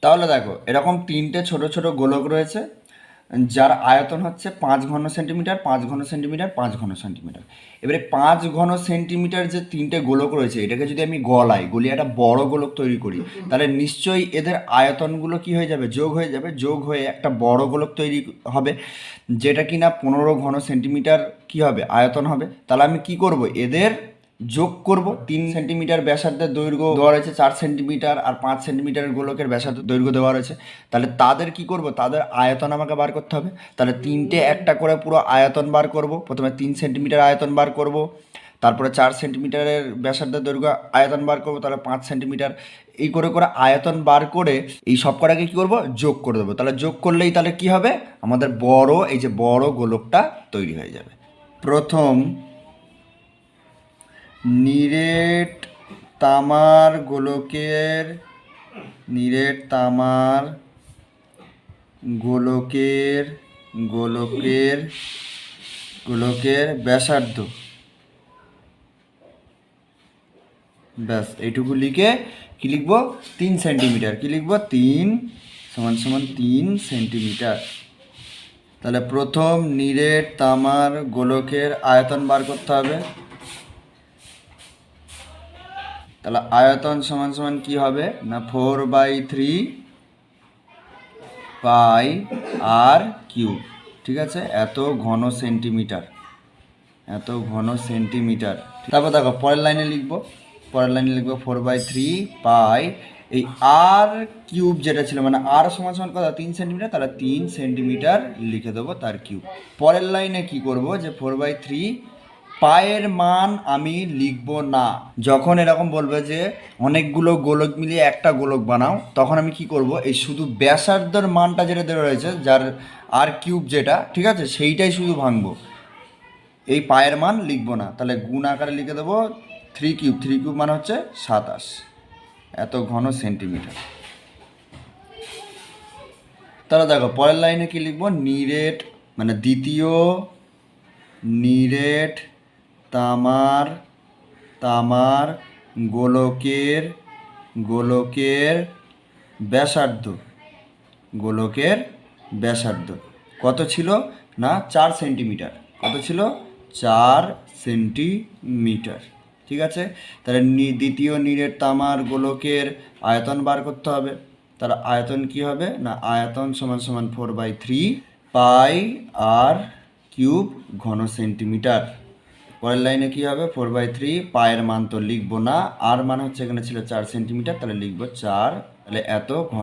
তাহলে দেখো এরকম তিনটে ছোট ছোট গোলক রয়েছে, যার আয়তন হচ্ছে 5 ঘন সেন্টিমিটার, 5 ঘন সেন্টিমিটার, 5 ঘন সেন্টিমিটার। এবারে 5 ঘন সেন্টিমিটার যে তিনটে গোলক রয়েছে, এটাকে যদি আমি গলিয়ে একটা বড় গোলক তৈরি করি, তাহলে নিশ্চয়ই এদের আয়তনগুলো কি হয়ে যাবে, যোগ হয়ে যাবে, যোগ হয়ে একটা বড় গোলক তৈরি হবে, যেটা কিনা 15 ঘন সেন্টিমিটার কি হবে, আয়তন হবে। তাহলে আমি কি করব, এদের যোগ করব। 3 সেন্টিমিটার ব্যাসার্ধের দৈর্ঘ্য দেওয়া রয়েছে, 4 সেন্টিমিটার আর 5 সেন্টিমিটার গোলকের ব্যাসার্ধ দৈর্ঘ্য দেওয়া রয়েছে। তাহলে তাদের কি করব, তাদের আয়তন আমাকে বার করতে হবে। তাহলে তিনটে একটা করে পুরো আয়তন বার করব। প্রথমে 3 সেন্টিমিটার আয়তন বার করব, তারপরে 4 সেন্টিমিটারের ব্যাসার্ধের দৈর্ঘ্য আয়তন বার করব, তাহলে 5 সেন্টিমিটার। এই করে করে আয়তন বার করে এই সব কটাকে কী করবো, যোগ করে দেবো। তাহলে যোগ করলেই তাহলে কি হবে, আমাদের বড় এই যে বড় গোলকটা তৈরি হয়ে যাবে। প্রথম নিরেট তামার গোলকের গোলকের গোলকের গোলকের ব্যাসার্ধ, ব্যাস এইটুকু লিখে কি লিখবো, 3 সেন্টিমিটার। কি লিখবো, 3 = 3 সেন্টিমিটার। তাহলে প্রথম নিরেট তামার গোলকের আয়তন বার করতে হবে। তাহলে আয়তন সমান কি হবে না, 4/3 পাই আর কিউব। ঠিক আছে, এত ঘন সেন্টিমিটার, এত ঘন সেন্টিমিটার। তারপর দেখো পরের লাইনে লিখবো, 4/3 পাই এই আর কিউব যেটা ছিল, মানে আর সমান কত, 3 সেন্টিমিটার, তাহলে 3 সেন্টিমিটার লিখে দেবো তার কিউব। পরের লাইনে কি করব, যে 4/3 পায়ের মান আমি লিখব না। যখন এরকম বলবে যে অনেকগুলো গোলক মিলিয়ে একটা গোলক বানাও, তখন আমি কি করব, এই শুধু ব্যাসার্ধর মানটা যেটা দেওয়া রয়েছে, যার আর কিউব যেটা, ঠিক আছে, সেইটাই শুধু ভাঙবো, এই পায়ের মান লিখব না। তাহলে গুণ আকারে লিখে দেবো 3³ মানে হচ্ছে 27, এত ঘন সেন্টিমিটার। তাহলে দেখো পরের লাইনে কি লিখবো, নিরেট মানে দ্বিতীয় নিরেট তামার গোলকের ব্যাসার্ধ কত ছিল না, 4 সেন্টিমিটার। কত ছিল, 4 সেন্টিমিটার। ঠিক আছে, তাহলে দ্বিতীয় নিরেট তামার গোলকের আয়তন বার করতে হবে। তার আয়তন কি হবে না, আয়তন সমান 4/3 পাই আর কিউব ঘন সেন্টিমিটার। পরের লাইনে কি হবে, 4/3 পায়ের মান তো লিখবো না, আর মান হচ্ছে এখানে ছিল 4 সেন্টিমিটার, তাহলে লিখবো 4, তাহলে এত